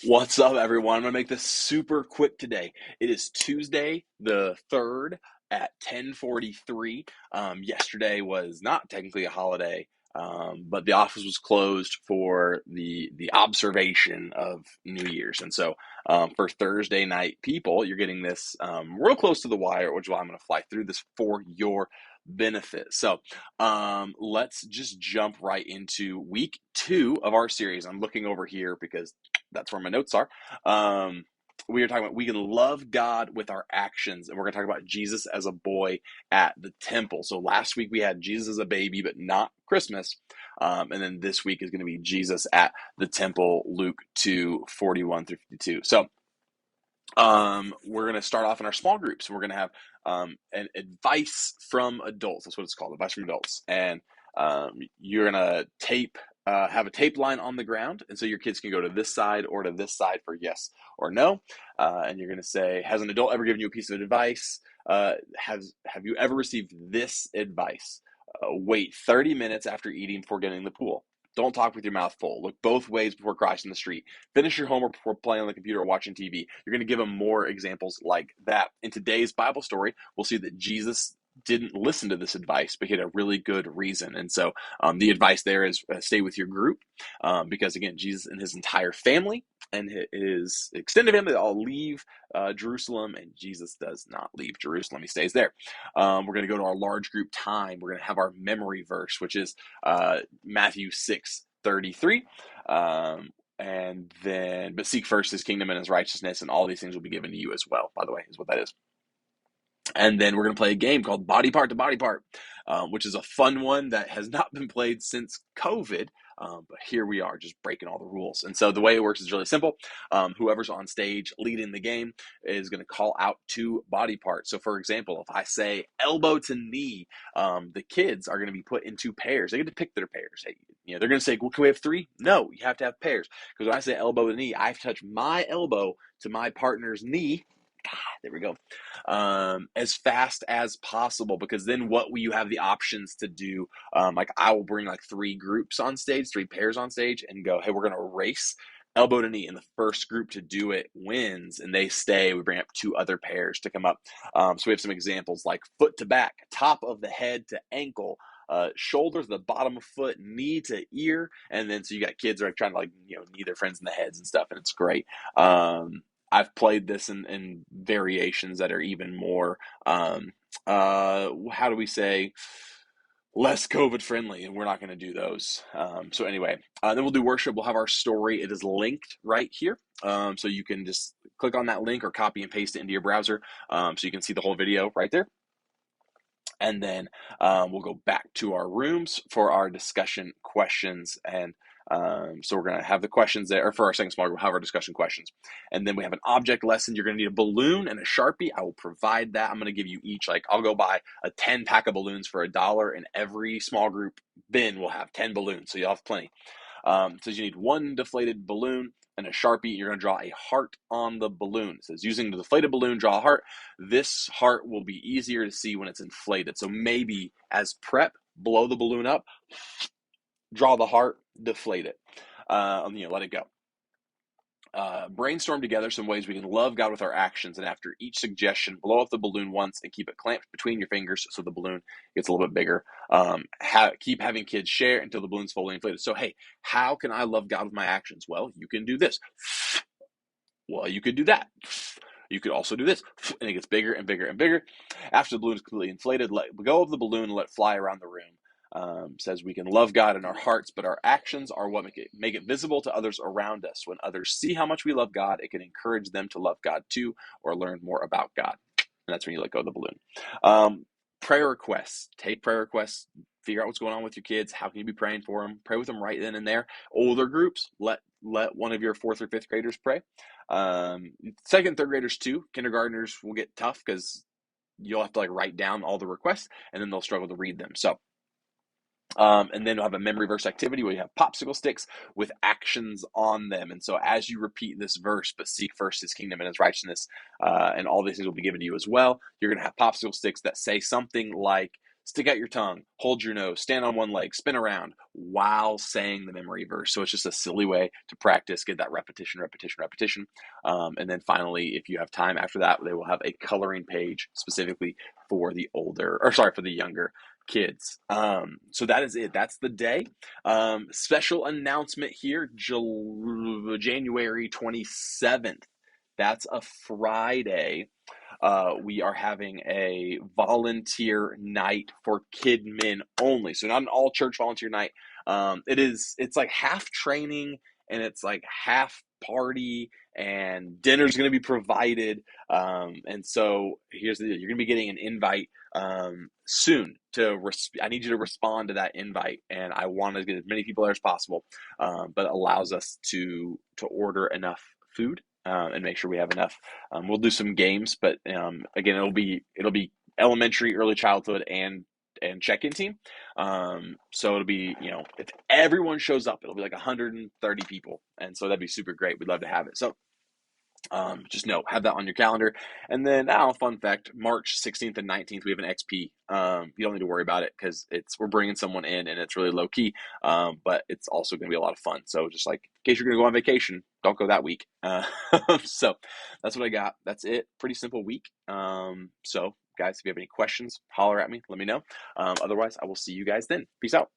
What's up, everyone? I'm gonna make this super quick today. It is Tuesday, the 3rd at 10:43. Yesterday was not technically a holiday, but the office was closed for the observation of New Year's. And so, for Thursday night people, you're getting this real close to the wire, which is why I'm gonna fly through this for your benefit. So, let's just jump right into week 2 of our series. I'm looking over here because that's where my notes are. We are talking about we can love God with our actions, and we're going to talk about Jesus as a boy at the temple. So last week we had Jesus as a baby, but not Christmas. And then this week is going to be Jesus at the temple, Luke 2:41 through 52. So we're going to start off in our small groups. We're going to have an advice from adults. That's what it's called, advice from adults. And you're going to have a tape line on the ground. And so your kids can go to this side or to this side for yes or no. And you're going to say, has an adult ever given you a piece of advice? Have you ever received this advice? Wait 30 minutes after eating before getting in the pool. Don't talk with your mouth full. Look both ways before crossing the street. Finish your homework before playing on the computer or watching TV. You're going to give them more examples like that. In today's Bible story, we'll see that Jesus didn't listen to this advice, but he had a really good reason. And so the advice there is stay with your group because, again, Jesus and his entire family and his extended family all leave Jerusalem, and Jesus does not leave Jerusalem. He stays there. We're going to go to our large group time. We're going to have our memory verse, which is Matthew 6:33. But seek first his kingdom and his righteousness, and all these things will be given to you as well, by the way, is what that is. And then we're going to play a game called Body Part to Body Part, which is a fun one that has not been played since COVID. But here we are, just breaking all the rules. And so the way it works is really simple. Whoever's on stage leading the game is going to call out two body parts. So, for example, if I say elbow to knee, the kids are going to be put in two pairs. They get to pick their pairs. Hey, they're going to say, well, can we have three? No, you have to have pairs. Because when I say elbow to knee, I have to touch my elbow to my partner's knee. There we go. As fast as possible, because then what will you have the options to do? Like I will bring like three groups on stage, three pairs on stage, and go, hey, we're going to race elbow to knee, and the first group to do it wins, and they stay. We bring up two other pairs to come up. So we have some examples like foot to back, top of the head to ankle, shoulder to the bottom of foot, knee to ear, and then so you got kids are trying to knee their friends in the heads and stuff, and it's great. I've played this in variations that are even more, how do we say, less COVID friendly, and we're not going to do those. So anyway, then we'll do worship. We'll have our story. It is linked right here. So you can just click on that link or copy and paste it into your browser. So you can see the whole video right there. And then we'll go back to our rooms for our discussion questions. And so we're going to have the questions there, or for our second small group, we'll have our discussion questions. And then we have an object lesson. You're going to need a balloon and a Sharpie. I will provide that. I'm going to give you each, I'll go buy a 10 pack of balloons for $1, and every small group bin will have 10 balloons. So you'll have plenty. So you need one deflated balloon and a Sharpie. You're going to draw a heart on the balloon. It says, using the deflated balloon, draw a heart. This heart will be easier to see when it's inflated. So maybe as prep, blow the balloon up, draw the heart, deflate it. Let it go. Brainstorm together some ways we can love God with our actions, and after each suggestion, blow up the balloon once and keep it clamped between your fingers so the balloon gets a little bit bigger. Keep having kids share until the balloon's fully inflated. So, hey, how can I love God with my actions? Well, you can do this. Well, you could do that. You could also do this, and it gets bigger and bigger and bigger. After the balloon is completely inflated, let go of the balloon and let it fly around the room. Says we can love God in our hearts, but our actions are what make it visible to others around us. When others see how much we love God, it can encourage them to love God too, or learn more about God. And that's when you let go of the balloon. Prayer requests. Take prayer requests. Figure out what's going on with your kids. How can you be praying for them? Pray with them right then and there. Older groups, let one of your fourth or fifth graders pray. Second, third graders too. Kindergartners will get tough because you'll have to write down all the requests, and then they'll struggle to read them. So. And then we'll have a memory verse activity where you have popsicle sticks with actions on them. And so as you repeat this verse, but seek first his kingdom and his righteousness, and all these things will be given to you as well, you're going to have popsicle sticks that say something like, stick out your tongue, hold your nose, stand on one leg, spin around while saying the memory verse. So it's just a silly way to practice, get that repetition, repetition, repetition. And then finally, if you have time after that, they will have a coloring page specifically for the for the younger kids. So that is it. That's the day. Special announcement here, January 27th. That's a Friday. We are having a volunteer night for KidMin only. So not an all church volunteer night. It's like half training and it's like half party, and dinner's going to be provided. And so here's the deal. You're going to be getting an invite soon I need you to respond to that invite, and I want to get as many people there as possible. But it allows us to order enough food and make sure we have enough. We'll do some games, but again, it'll be elementary, early childhood, and check-in team. So it'll be, if everyone shows up, it'll be like 130 people, and so that'd be super great. We'd love to have it. So just have that on your calendar. And then, fun fact: March 16th and 19th, we have an XP. You don't need to worry about it because we're bringing someone in, and it's really low key. But it's also going to be a lot of fun. So just like in case you're going to go on vacation, don't go that week. So that's what I got. That's it. Pretty simple week. So guys, if you have any questions, holler at me. Let me know. Otherwise, I will see you guys then. Peace out.